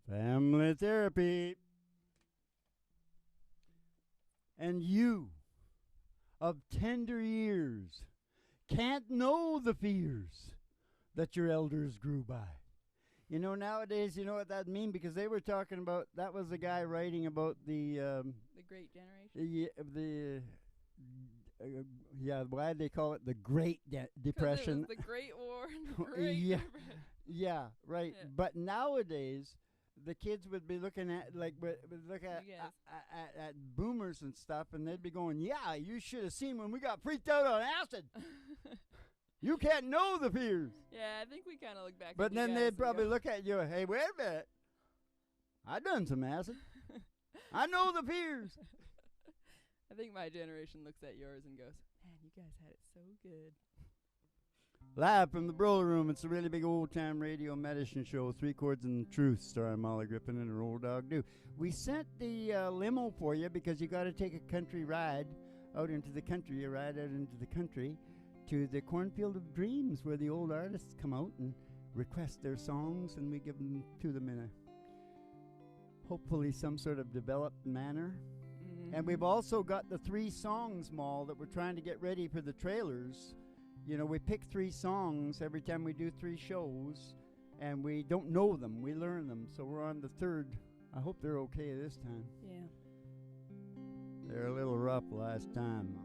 Family therapy. And you, of tender years, can't know the fears that your elders grew by. You know, nowadays, you know what that means? Because they were talking about, that was the guy writing about The Great Generation. Yeah, why did they call it the Great Depression? It was the Great War and the Great Yeah. Depression. Yeah, right. Yeah. But nowadays, the kids would be looking at would look Yes. at boomers and stuff, and they'd be going, "Yeah, you should have seen when we got freaked out on acid. You can't know the fears." Yeah, I think we kind of look back. But at you then guys they'd and probably go, look at you, "Hey, wait a minute, I done some acid. I know the fears." I think my generation looks at yours and goes, "Man, you guys had it so good." Live from the Broiler Room, it's a really big old-time radio medicine show, Three Chords and Truth, starring Molly Griffin and her old dog, Do. We sent the limo for you because you got to take a country ride out into the country, to the Cornfield of Dreams, where the old artists come out and request their songs, and we give them to them in a hopefully some sort of developed manner. Mm-hmm. And we've also got the 3 songs, Mall, that we're trying to get ready for the trailers. You know, we pick 3 songs every time we do 3 shows, and we don't know them. We learn them. So we're on the 3rd. I hope they're okay this time. Yeah. They're a little rough last time.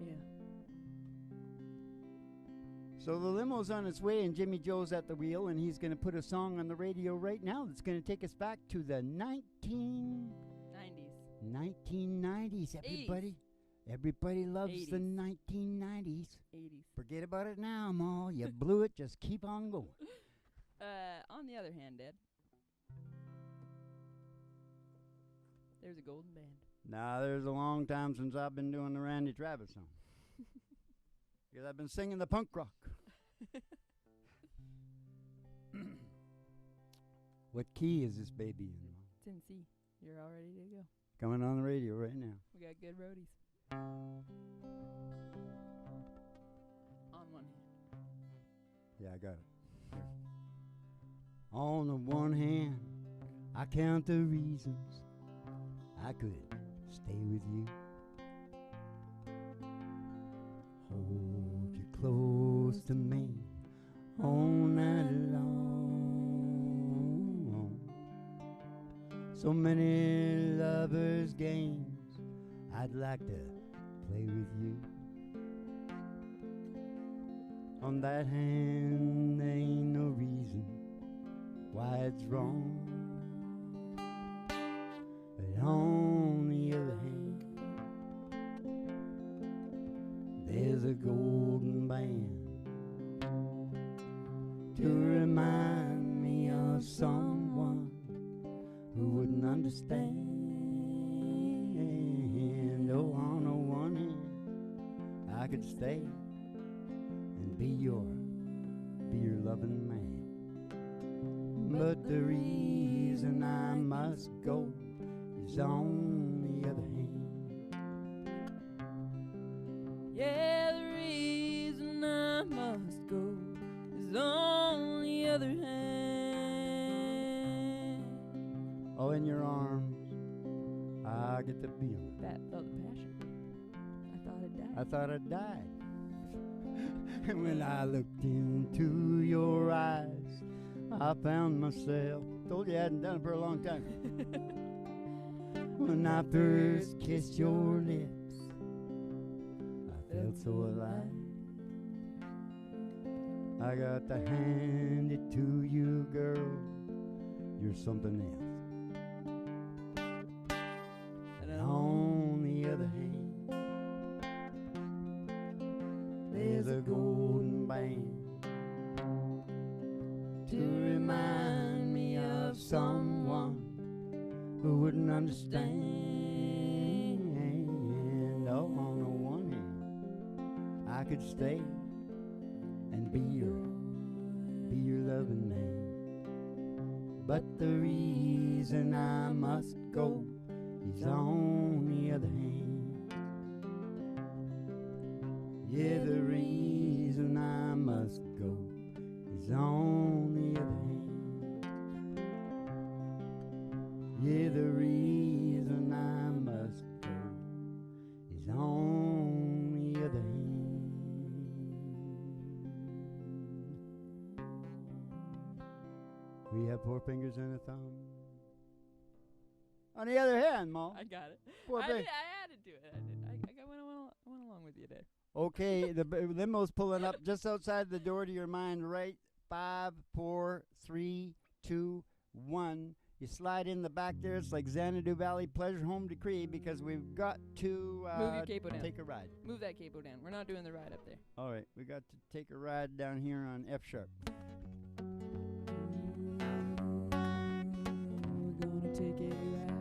Yeah. So the limo's on its way, and Jimmy Joe's at the wheel, and he's going to put a song on the radio right now that's going to take us back to the 1990s, everybody. Everybody loves 80s. the 1990s. 80s. Forget about it now, Ma. You blew it. Just keep on going. On the other hand, Dad, there's a golden band. Nah, there's a long time since I've been doing the Randy Travis song. Because I've been singing the punk rock. What key is this baby in, Ma? It's in C. You're all ready to go. Coming on the radio right now. We got good roadies. On one hand. Yeah, I got it. Here. On the one hand, I count the reasons I could stay with you. Hold you close to me all night long. So many lovers' games I'd like to play with you. On that hand, there ain't no reason why it's wrong. But on the other hand, there's a golden band to remind me of someone who wouldn't understand. Oh, on the one hand, I could stay and be your loving man. But the reason I must go is on the other hand. Yeah, the reason I must go is on the other hand. Oh, in your arms, I get to be on. That felt the passion. I thought it died. I thought I died. And when I looked into your eyes, I found myself. Told you I hadn't done it for a long time. When I first kissed your lips, I felt so alive. I got to hand it to you, girl. You're something else. And on the other hand, there's a golden band to remind me of someone who wouldn't understand. Oh, on the one hand, I could stay and be your loving man. But the reason I must go is on the other hand. Yeah, the reason I must go is on the other hand. the reason I must go is on the other hand. We have 4 fingers and a thumb. On the other hand, Ma. I got it. Four I fingers. added to it. I went along with you there. Okay, the limo's pulling up just outside the door to your mind, right? 5, 4, 3, 2, 1. You slide in the back there. It's like Xanadu Valley Pleasure Home Decree because we've got to Move your capo down. take a ride. Move that capo down. We're not doing the ride up there. All right, we got to take a ride down here on F sharp. We're gonna take a ride.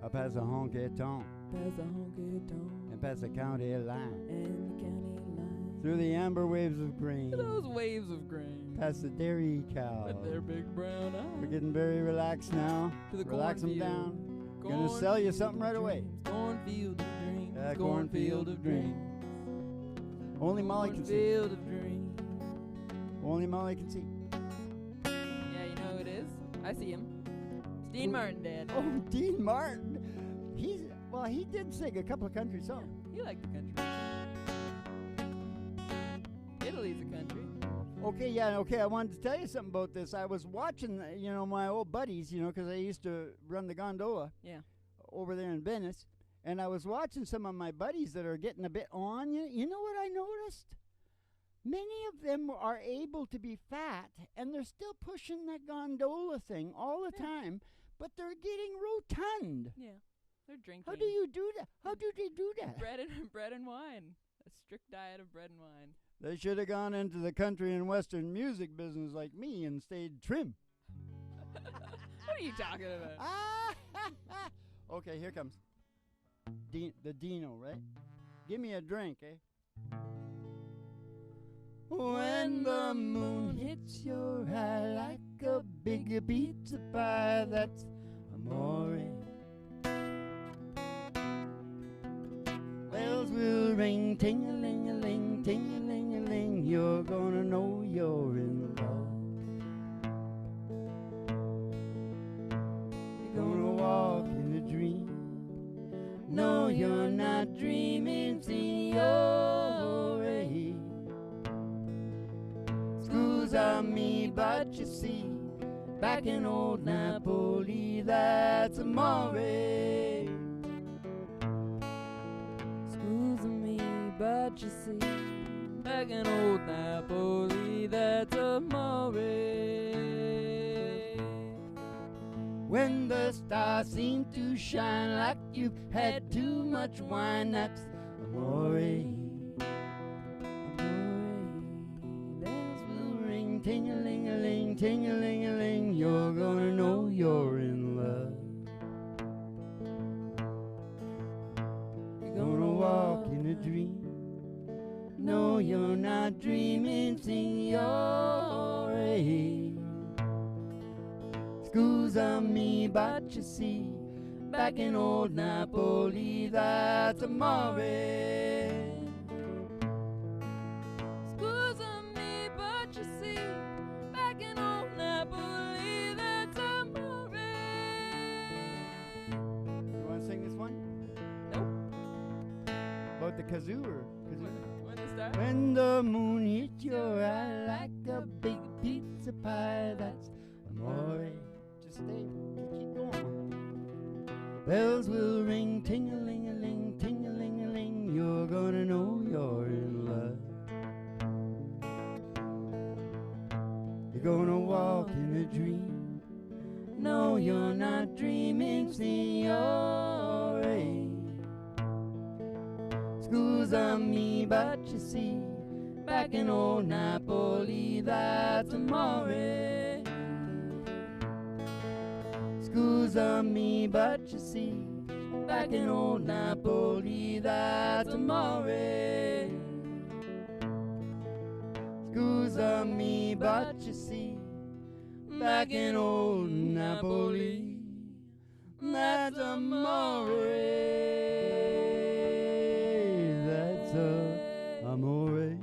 Up past the honky tonk Past the honky tonk and past the county line. and the county line. Through the amber waves of grain. Those waves of grain. Past the dairy cow. With their big brown eyes. We're getting very relaxed now. To the Relax them cornfield. down. Gonna sell you something right away. Cornfield of dreams. Cornfield of dreams. Only Molly can see. Cornfield of dreams. Only Molly can see. Yeah, you know who it is? I see him. It's Dean Martin, Dad. Oh, Dean Martin. He did sing a couple of country songs. He liked the country. Italy's a country. Okay, I wanted to tell you something about this. I was watching, my old buddies, because I used to run the gondola Yeah. over there in Venice, and I was watching some of my buddies that are getting a bit on. You know what I noticed? Many of them are able to be fat, and they're still pushing that gondola thing all the time, but they're getting rotund. Yeah. They're drinking. How do you do that? How do they do that? bread and wine. A strict diet of bread and wine. They should have gone into the country and western music business like me and stayed trim. What are you talking about? Okay, here comes the Dino, right? Give me a drink, eh? When the moon hits your eye like a big pizza pie, that's amore. Bells will ring, ting-a-ling-a-ling, ting-a-ling-a-ling. You're gonna know you're in love. You're gonna walk in a dream. No, you're not dreaming, signore. Scusa me, but you see, back in old Napoli, that's amore. Scusa me, but you see, back in old Napoli, that's amore. When the stars seem to shine like you've had too much wine, that's amore. Bells will ring, ting-a-ling-a-ling, ting-a-ling-a-ling. You're gonna know you're in love. You're gonna walk in a dream. No, you're not dreaming, signore. Scusa me, but you see, back in old Napoli, that's amore. Scusa me, but you see, back in old Napoli, that's amore. You want to sing this one? Nope. About the kazoo or kazoo? When they start? When the moon hits your eye like a big pizza pie, that's amore. Just stay, keep going. Bells will ring, ting-a-ling-a-ling, ting-a-ling-a-ling. You're gonna know you're in love. You're gonna walk in a dream. No, you're not dreaming, signore. Scusa me, but you see, back in old Napoli, that's amore. Scusa me, but you see, back in old Napoli, that's amore. Scusa me, but you see, back in old Napoli, that's amore. That's amore.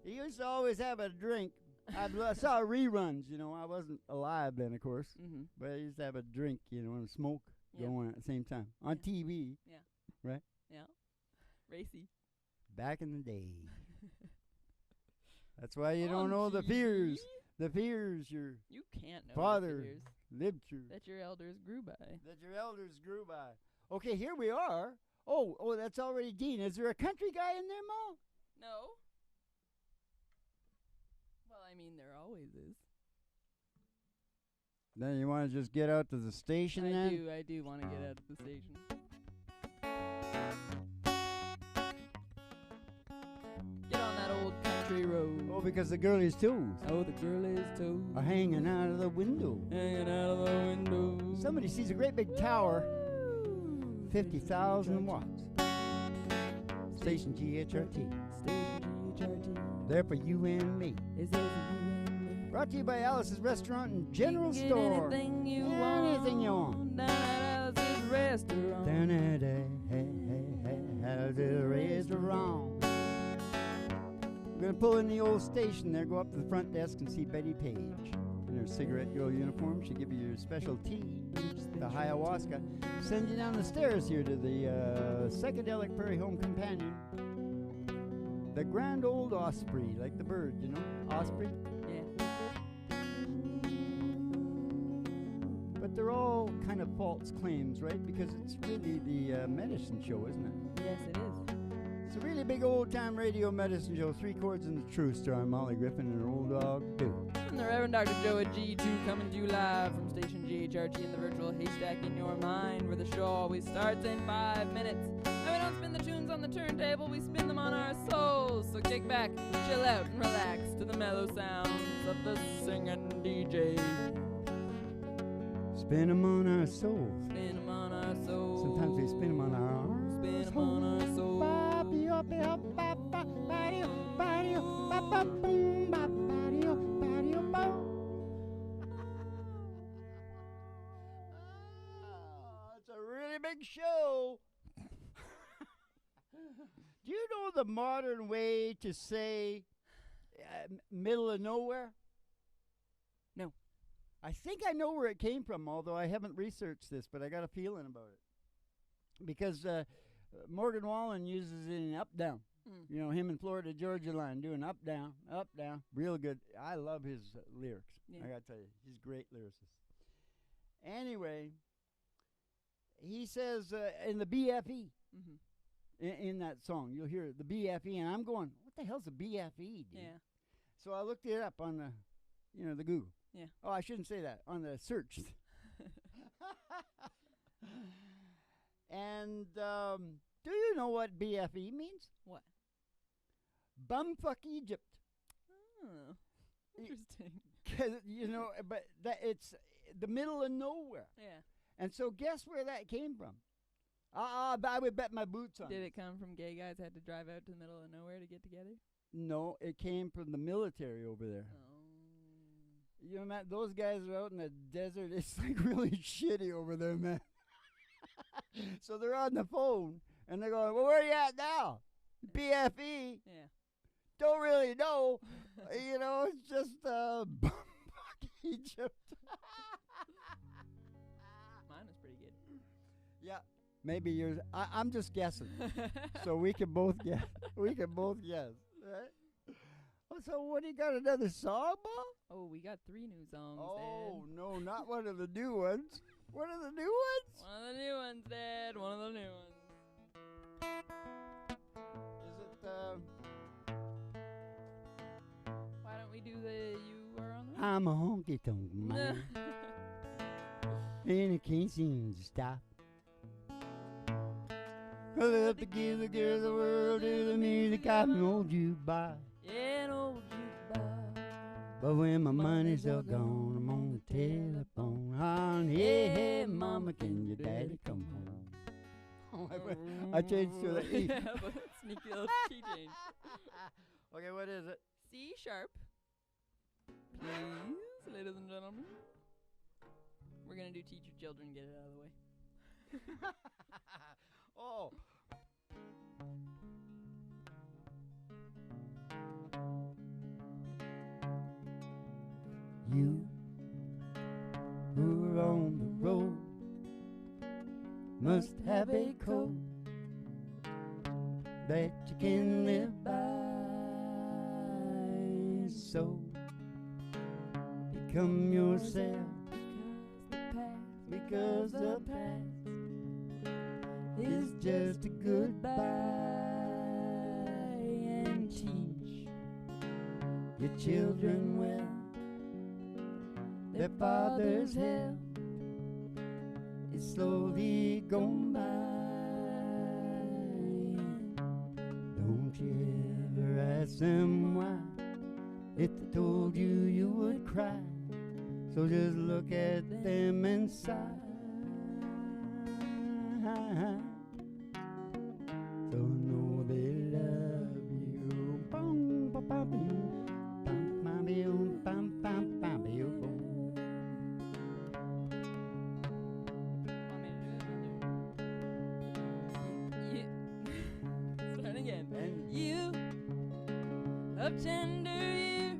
He used to always have a drink I saw reruns, you know. I wasn't alive then, of course. Mm-hmm. But I used to have a drink, you know, and smoke Yeah. going at the same time. On TV. Yeah. Right? Yeah. Racy. Back in the day. That's why you On don't know the TV? fears. The fears your You can't know father the fears lived through. that your elders grew by. That your elders grew by. Okay, here we are. Oh, that's already Dean. Is there a country guy in there, Ma? No. Well, I mean, there always is. Then you want to just get out to the station then? I do want to get out of the station. Get on that old country road. Oh, because the girlie's toes Oh, the girl is toes. are hanging out of the window. Hanging out of the window. Somebody sees a great big tower, Woo! 50,000 watts. Station GHRT. Station GHRT. There for you and me. Is there for you and me? Brought to you by Alice's Restaurant and General You can Store. get anything you Anything you want. want. Down at Alice's restaurant. Down at Alice's Restaurant. We're going to pull in the old station there, go up to the front desk and see Betty Page. In her cigarette girl uniform, she'll give you your special tea, the ayahuasca. Send you down the stairs here to the psychedelic prairie home companion. The grand old osprey, like the bird, you know, osprey. Yeah. But they're all kind of false claims, right? Because it's really the medicine show, isn't it? Yes, it is. It's a really big old-time radio medicine show. 3 Chords and the Truth, starring Molly Griffin and her old dog, Boo. And the Reverend Dr. Joe at G2 coming to you live from station GHRT in the virtual haystack in your mind, where the show always starts in 5 minutes. And we don't spin the tunes on the turntable, we spin them on our souls. So kick back, chill out, and relax to the mellow sounds of the singing DJ. Spin 'em on our souls. Spin them on our souls. Sometimes we spin 'em on our arms. Spin 'em on our souls. It's a really big show. Do you know the modern way to say middle of nowhere? No. I think I know where it came from, although I haven't researched this, but I got a feeling about it. Because Morgan Wallen uses it in Up Down. You know, him and Florida Georgia Line doing up, down, real good. I love his lyrics. Yeah. I gotta tell you, he's a great lyricist. Anyway, he says in the BFE, Mm-hmm. in that song, you'll hear the BFE, and I'm going, what the hell's a BFE, dude? Yeah. So I looked it up on the, the Google. Yeah. Oh, I shouldn't say that, on the search. And do you know what BFE means? What? Bumfuck Egypt. Oh, interesting. 'Cause, but that it's the middle of nowhere. Yeah. And so guess where that came from? I would bet my boots on Did it. it come from gay guys had to drive out to the middle of nowhere to get together? No, it came from the military over there. Oh. You know, man, those guys are out in the desert. It's like really shitty over there, man. So they're on the phone, and they're going, well, where are you at now? BFE. Yeah. Don't really know. It's just Egypt. Mine was pretty good. Yeah. Maybe yours. I'm just guessing. So we can both guess. We can both guess. Right? Oh, so what, you got another song, Bob? Oh, we got 3 new songs, Oh, Dad. no, not one of the new ones. One of the new ones? One of the new ones, Dad. One of the new ones. Is it, Why don't we do the You Are on the I'm a honky tonk man, and I can't seem to stop. I love to give the girls the world to the music I've known you by. Yeah, an old jukebox. But when my money's all gone, I'm on the telephone. Honey, hey, mama, can your daddy come home? I changed to the E. Yeah, but sneaky little key change. Okay, what is it? C sharp. Please, ladies and gentlemen. We're going to do Teach Your Children, get it out of the way. Oh. You who are on the road must have a code that you can live by. So become yourself, because the past is just a goodbye. And teach your children well their father's hell is slowly gone by. Don't you ever ask them why, if they told you you would cry. So just look at them and sigh. So know they love you. Bum, ba, ba, boo. Bum, ba, boo. Bum, bum, ba, boo. Start again. And You of tender years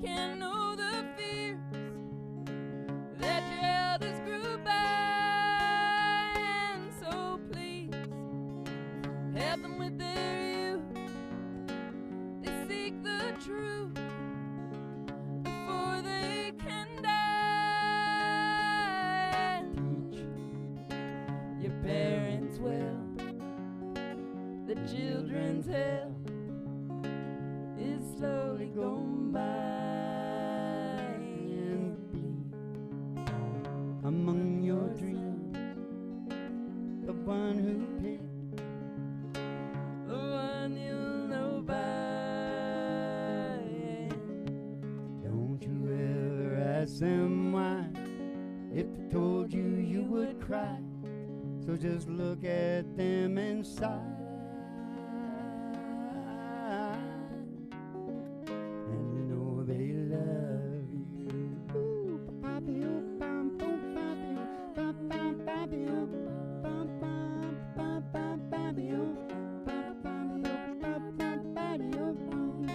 can know the fears that your elders grew by, and so please help them with their youth. They seek the truth before they can die. teach Your parents well, the children's hell is slowly gone by. and be among your dreams the one who picked The one you'll know by. Don't you ever ask them why, if they told you you would cry. So just look at them and sigh. And you know they love you. Ooh, ba-ba-bee-oo, bum-boom, ba-bee-oo, bum-bum-ba-bee-oo, bum-bum-ba-bee-oo, bum-bum-boo, bum-bum-ba-bee-oo, bum.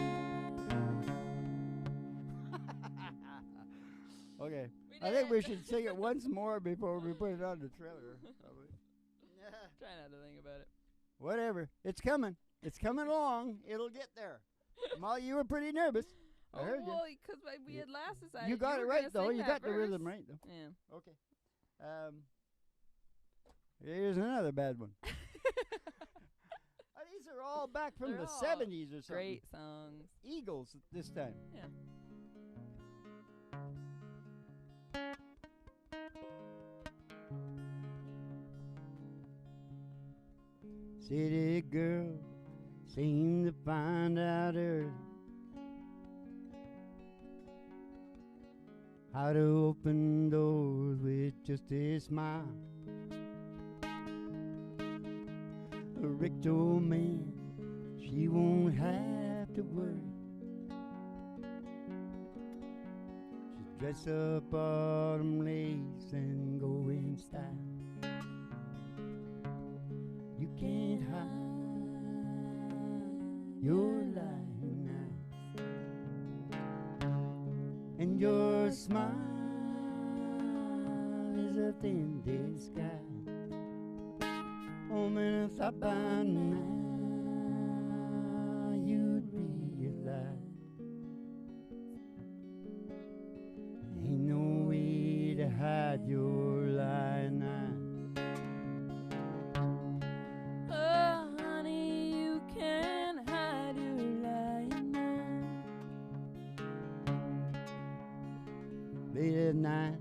Okay, I think we should sing it once more before we put it on the trailer. Probably. Try not to think about it. Whatever. It's coming. It's coming along. It'll get there. Molly, you were pretty nervous. I heard you. Well, because we had last decided You got it were right, gonna though. sing You that got the verse. rhythm right, though. Yeah. Okay. Here's another bad one. These are all back from They're the all 70s or something. Great songs. Eagles this time. Yeah. City girl seem to find out early how to open doors with just a smile. A rich old man, she won't have to worry. She dress up autumn lace and go in style. You can't hide your lying eyes, and your smile is a thin disguise. Oh man, if I by now you'd realize ain't no way to hide your lying eyes. Oh, honey, you can hide your lying eyes. Late at night,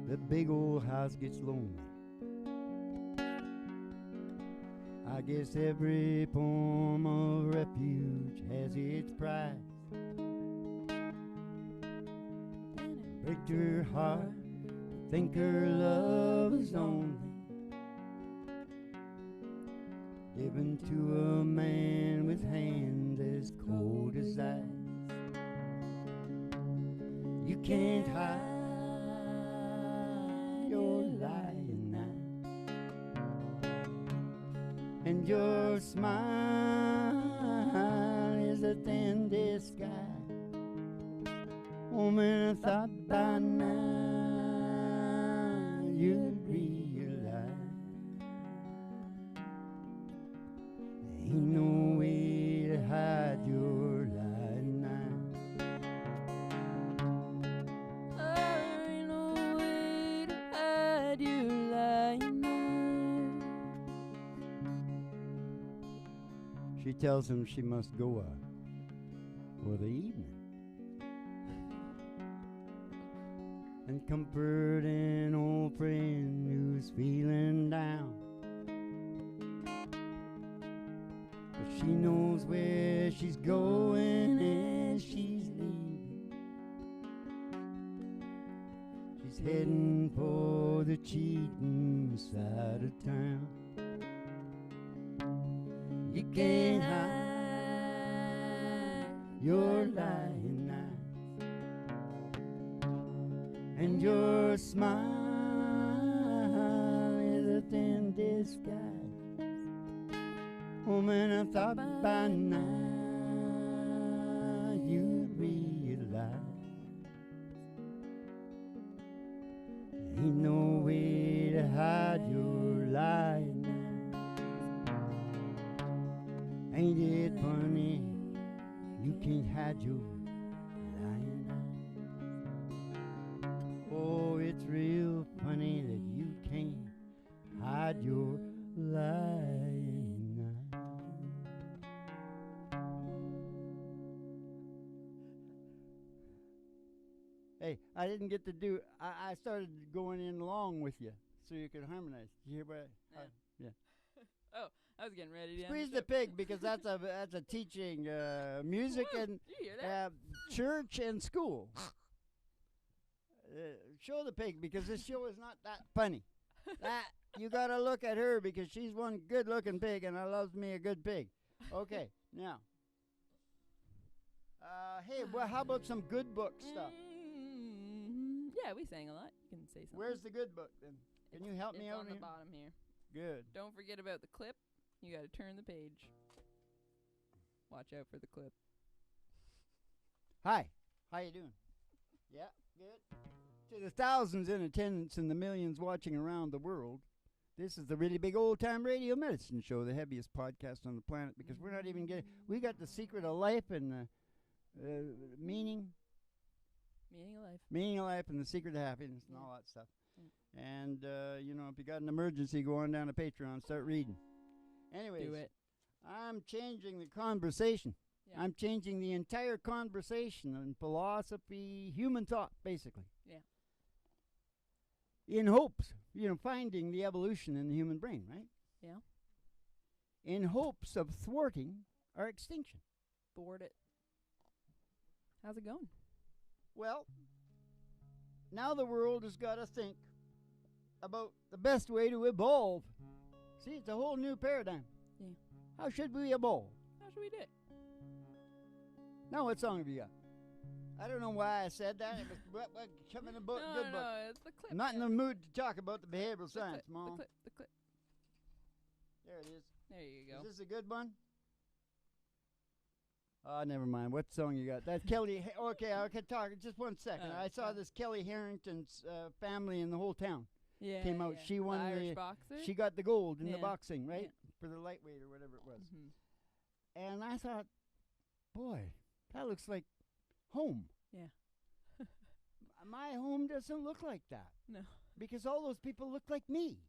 the big old house gets lonely. I guess every form of refuge has its price. Break her heart, think her love is only given to a man with hands as cold as ice. You can't hide your lying eye, and your smile is a thin disguise. Oh man, I thought by now you'd realize there ain't no way to hide your lying eyes. There ain't no way to hide your lying eyes. She tells him she must go for the evening and comfort an old friend who's feeling down. But she knows where she's going as she's leaving. She's heading for the cheating side of town. You can't hide your lying eyes, and your smile is a thin disguise. Oh man, I thought by now you'd realize there ain't no way to hide your lying eyes. Ain't it funny? You can't hide your lying eyes. Oh, it's real funny that you can't hide your lying eyes. Hey, I didn't get to do. I started going in along with you so you could harmonize. Did you hear what? Yeah. Oh, I was getting ready to end Squeeze the the show. pig because that's a teaching music Woo! and You hear that? church and school. Show the pig because this show is not that funny. That you gotta look at her because she's one good-looking pig and I loves me a good pig. Okay, now. Hey, well, how about some good book stuff? Yeah, we sang a lot. You can say something. Where's the good book then? Can you help me It's out on the here? bottom here. Good. Don't forget about the clip. You got to turn the page. Watch out for the clip. Hi. How you doing? Yeah, good. To the thousands in attendance and the millions watching around the world, this is the Really Big Old Time Radio Medicine Show, the heaviest podcast on the planet, because we're not even getting... We got the secret of life and the meaning... Meaning of life. Meaning of life and the secret of happiness and all that stuff. Yeah. And, you know, if you got an emergency, go on down to Patreon, start reading. Anyways, Do it. I'm changing the conversation. Yeah. I'm changing the entire conversation in philosophy, human thought, basically. Yeah. In hopes, finding the evolution in the human brain, right? Yeah. In hopes of thwarting our extinction. Thwart it. How's it going? Well, now the world has got to think about the best way to evolve. See, it's a whole new paradigm. Yeah. How should we evolve? How should we do it? Now, what song have you got? I don't know why I said that. It was coming in a book, good book. No, it's the clip. I'm not in the mood to talk about the behavioral the science, clip, Mom. The clip. There it is. There you go. Is this a good one? Oh, never mind. What song you got? That's Kelly. Okay, I can talk. Just 1 second. I saw this Kelly Harrington's family in the whole town. Yeah. Came out. Yeah. She won Irish the. boxer? She got the gold in the Yeah. boxing, right? Yeah. For the lightweight or whatever it was. Mm-hmm. And I thought, boy, that looks like home. Yeah. My home doesn't look like that. No. Because all those people look like me.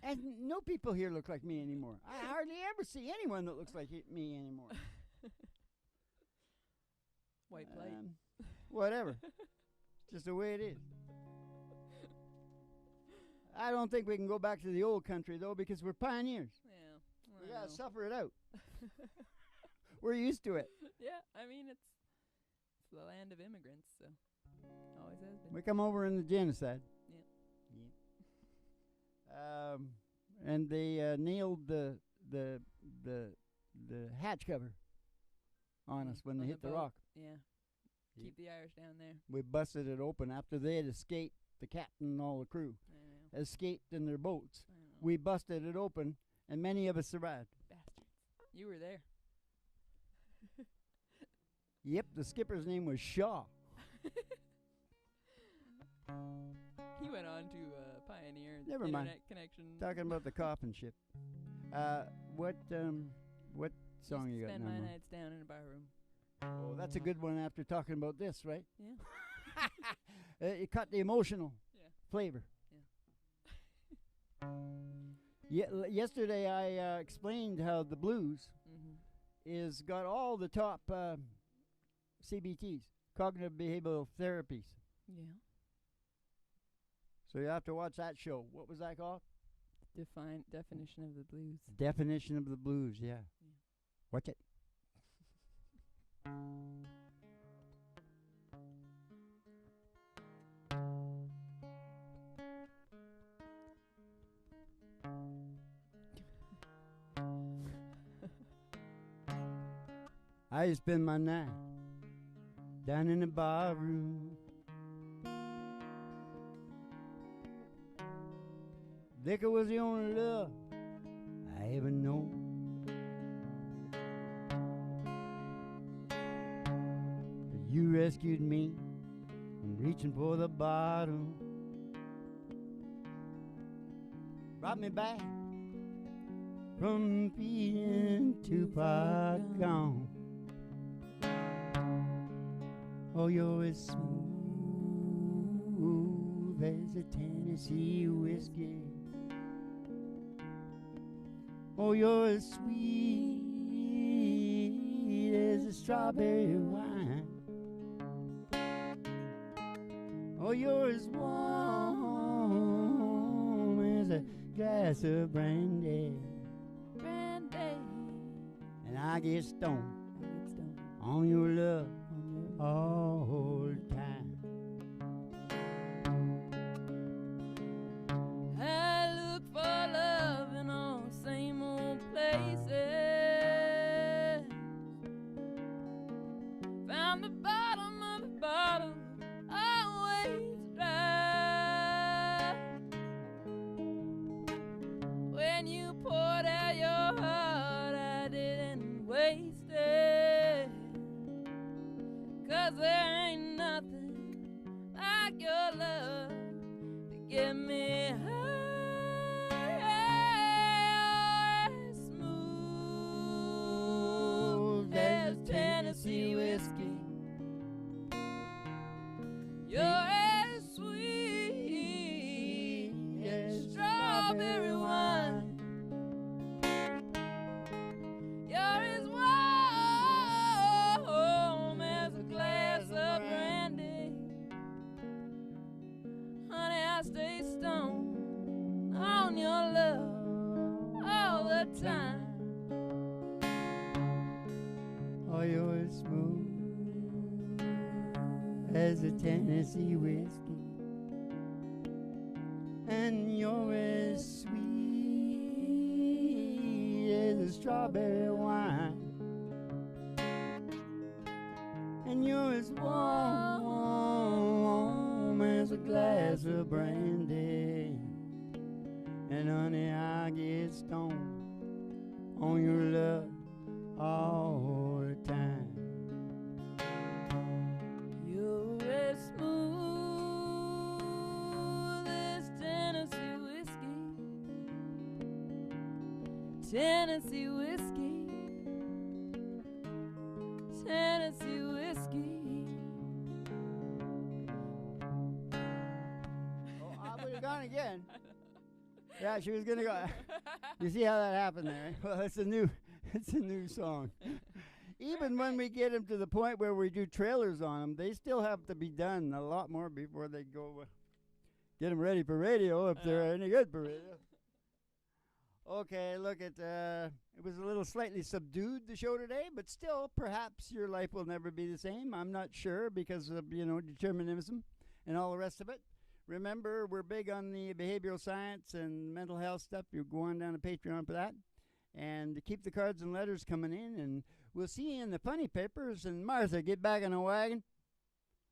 And no people here look like me anymore. I hardly ever see anyone that looks like me anymore. White plate. Whatever. Just the way it is. I don't think we can go back to the old country, though, because we're pioneers. Yeah. We got to suffer it out. We're used to it. Yeah, I mean, it's the land of immigrants, so always has been. We come over in the genocide. Yeah. And they nailed the hatch cover on us when they hit the boat. rock. Yeah. Yep. Keep the Irish down there. We busted it open after they had escaped. The captain and all the crew I know. escaped in their boats. I know. We busted it open, and many of us survived. Bastards. You were there. Yep, the skipper's name was Shaw. He went on to pioneer Never internet mind. connection. Talking about the coffin ship. What song you got Spend now? my Mo? nights down in a bar room. Oh, that's a good one after talking about this, right? Yeah. It cut the emotional Yeah. flavor. Yeah. Yesterday I explained how the blues Mm-hmm. is got all the top CBTs, cognitive behavioral therapies. Yeah. So you have to watch that show. What was that called? Definition of the blues. Definition of the blues, yeah. Watch it. I spend my night down in the bar room. Liquor was the only love I ever known. But you rescued me from reaching for the bottom. Brought me back from being too far gone. Oh, you're as smooth as a Tennessee whiskey. Oh, you're as sweet as a strawberry wine. Oh, you're as warm as a glass of brandy. Brandy. And I get stoned It's done. on your love all the time. I look for love in all the same old places. Found the bottom of the bottle, always dry. When you poured out your heart, I didn't waste it. 'Cause there ain't nothing like your love to get me high. Smooth as Tennessee whiskey. You're as sweet as strawberry wine. You're as warm as a glass of brandy. Honey, I stay stoned on your love all the time. Oh, you're as smooth as a Tennessee whiskey. And you're as sweet as a strawberry wine. And you're as warm as a glass of brandy. And honey, I get stoned on your love all the time. You're as smooth as Tennessee whiskey. Tennessee whiskey. Tennessee whiskey. Oh, I would have gone again. Yeah, she was gonna go. You see how that happened there? Well, it's a new song. Even when we get them to the point where we do trailers on them, they still have to be done a lot more before they go. Get them ready for radio if they're any good for radio. Okay, look at it was a little slightly subdued, the show today, but still, perhaps your life will never be the same. I'm not sure because of determinism and all the rest of it. Remember, we're big on the behavioral science and mental health stuff. You go on down to Patreon for that. And to keep the cards and letters coming in. And we'll see you in the funny papers. And Martha, get back in the wagon.